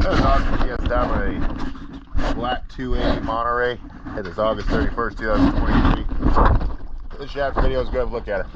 That was awesome. Yes, down a black 280 Monterey. It is August 31st, 2023. This shaft video is good. Look at it.